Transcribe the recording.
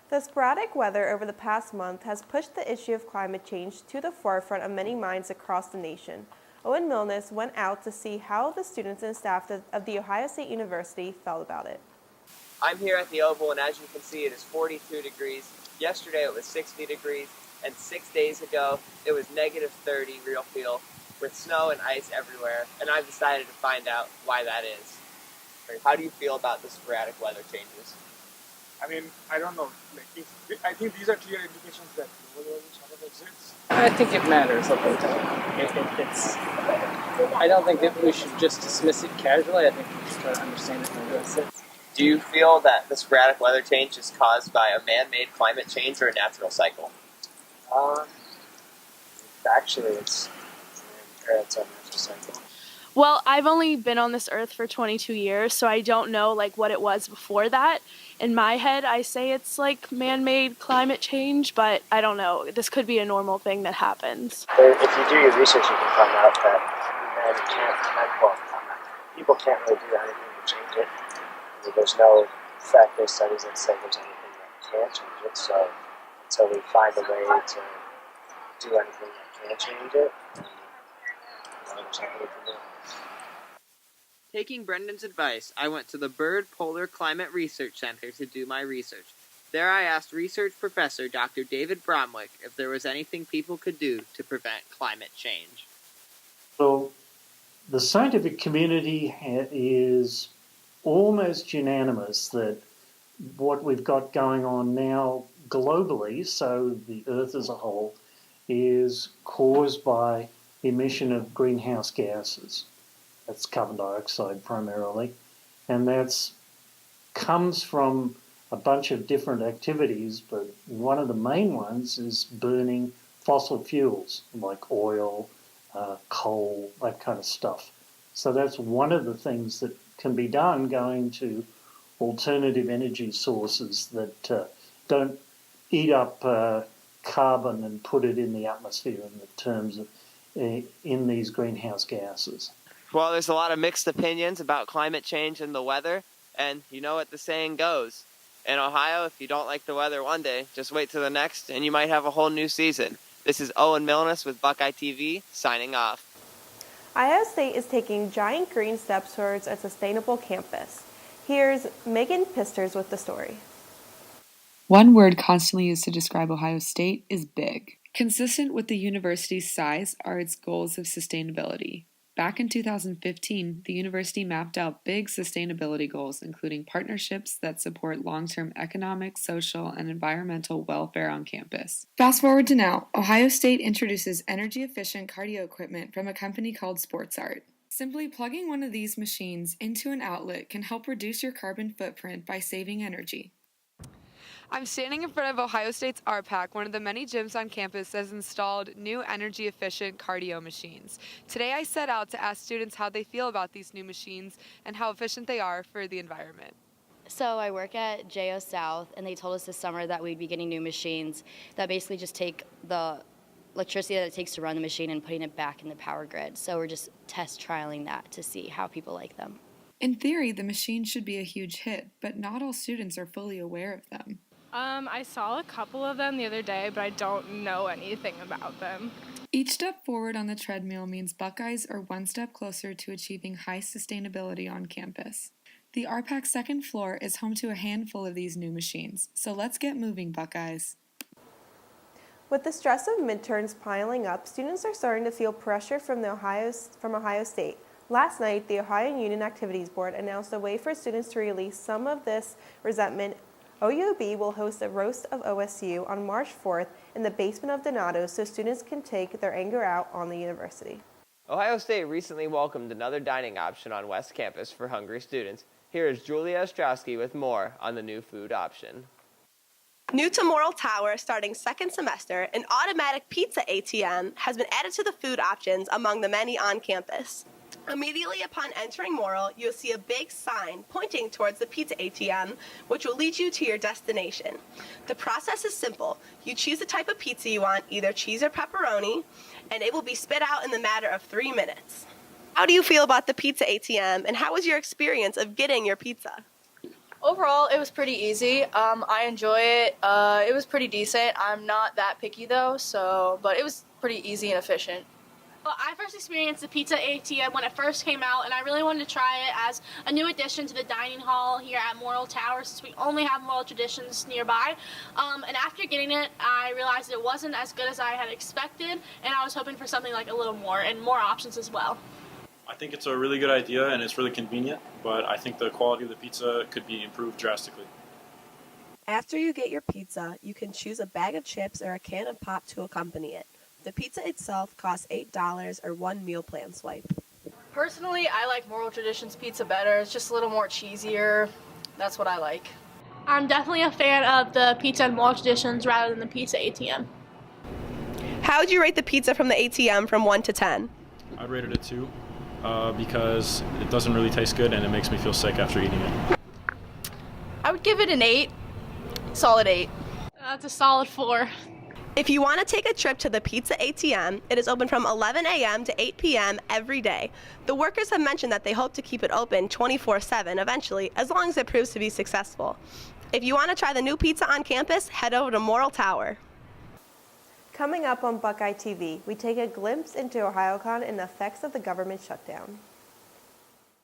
The sporadic weather over the past month has pushed the issue of climate change to the forefront of many minds across the nation. Owen Milnes went out to see how the students and staff of The Ohio State University felt about it. I'm here at the Oval, and as you can see, it is 42 degrees. Yesterday it was 60 degrees, and 6 days ago it was negative 30 real feel with snow and ice everywhere, and I've decided to find out why that is. How do you feel about the sporadic weather changes? I mean, I don't know. I think these are clear indications that global warming sort of exists. I think it matters a little bit. I don't think that we should just dismiss it casually. I think we should try to understand it from what it sits. Do you feel that the sporadic weather change is caused by a man-made climate change or a natural cycle? Actually, it's a natural cycle. Well, I've only been on this earth for 22 years, so I don't know what it was before that. In my head, I say it's man-made climate change, but I don't know. This could be a normal thing that happens. If you do your research, you can find out that people can't really do anything to change it. I mean, there's no fact-based studies that say there's anything that can change it, so until we find a way to do anything that can change it, there's nothing we can do. Taking Brendan's advice, I went to the Byrd Polar Climate Research Center to do my research. There I asked research professor Dr. David Bromwick if there was anything people could do to prevent climate change. So the scientific community is almost unanimous that what we've got going on now globally, so the Earth as a whole, is caused by the emission of greenhouse gases. That's carbon dioxide primarily, and that comes from a bunch of different activities, but one of the main ones is burning fossil fuels like oil, coal, that kind of stuff. So that's one of the things that can be done, going to alternative energy sources that don't eat up carbon and put it in the atmosphere in the terms of in these greenhouse gases. Well, there's a lot of mixed opinions about climate change and the weather, and you know what the saying goes. In Ohio, if you don't like the weather one day, just wait till the next, and you might have a whole new season. This is Owen Milnes with BuckeyeTV, signing off. Ohio State is taking giant green steps towards a sustainable campus. Here's Megan Pisters with the story. One word constantly used to describe Ohio State is big. Consistent with the university's size are its goals of sustainability. Back in 2015, the university mapped out big sustainability goals, including partnerships that support long-term economic, social, and environmental welfare on campus. Fast forward to now, Ohio State introduces energy-efficient cardio equipment from a company called SportsArt. Simply plugging one of these machines into an outlet can help reduce your carbon footprint by saving energy. I'm standing in front of Ohio State's RPAC, one of the many gyms on campus that has installed new energy-efficient cardio machines. Today I set out to ask students how they feel about these new machines and how efficient they are for the environment. So I work at JO South, and they told us this summer that we'd be getting new machines that basically just take the electricity that it takes to run the machine and putting it back in the power grid. So we're just test trialing that to see how people like them. In theory, the machine should be a huge hit, but not all students are fully aware of them. I saw a couple of them the other day, but I don't know anything about them. Each step forward on the treadmill means Buckeyes are one step closer to achieving high sustainability on campus. The RPAC's second floor is home to a handful of these new machines, so let's get moving, Buckeyes. With the stress of midterms piling up, students are starting to feel pressure from Ohio State. Last night, the Ohio Union Activities Board announced a way for students to release some of this resentment. OUB will host a roast of OSU on March 4th in the basement of Donato's so students can take their anger out on the university. Ohio State recently welcomed another dining option on West Campus for hungry students. Here is Julia Ostrowski with more on the new food option. New to Morrill Tower, starting second semester, an automatic pizza ATM has been added to the food options among the many on campus. Immediately upon entering Morrill, you'll see a big sign pointing towards the pizza ATM, which will lead you to your destination. The process is simple. You choose the type of pizza you want, either cheese or pepperoni, and it will be spit out in the matter of 3 minutes. How do you feel about the pizza ATM, and how was your experience of getting your pizza? Overall, it was pretty easy. I enjoy it. It was pretty decent. I'm not that picky though, but it was pretty easy and efficient. Well, I first experienced the pizza ATM when it first came out, and I really wanted to try it as a new addition to the dining hall here at Morrill Tower, since we only have Morrill Traditions nearby. And after getting it, I realized it wasn't as good as I had expected, and I was hoping for something like a little more and more options as well. I think it's a really good idea and it's really convenient, but I think the quality of the pizza could be improved drastically. After you get your pizza, you can choose a bag of chips or a can of pop to accompany it. The pizza itself costs $8 or one meal plan swipe. Personally, I like Morrill Traditions pizza better. It's just a little more cheesier. That's what I like. I'm definitely a fan of the pizza and Morrill Traditions rather than the pizza ATM. How would you rate the pizza from the ATM from 1 to 10? I'd rate it a 2 because it doesn't really taste good and it makes me feel sick after eating it. I would give it an 8. Solid 8. That's a solid 4. If you want to take a trip to the Pizza ATM, it is open from 11 a.m. to 8 p.m. every day. The workers have mentioned that they hope to keep it open 24/7 eventually, as long as it proves to be successful. If you want to try the new pizza on campus, head over to Morrill Tower. Coming up on Buckeye TV, we take a glimpse into OhioCon and the effects of the government shutdown.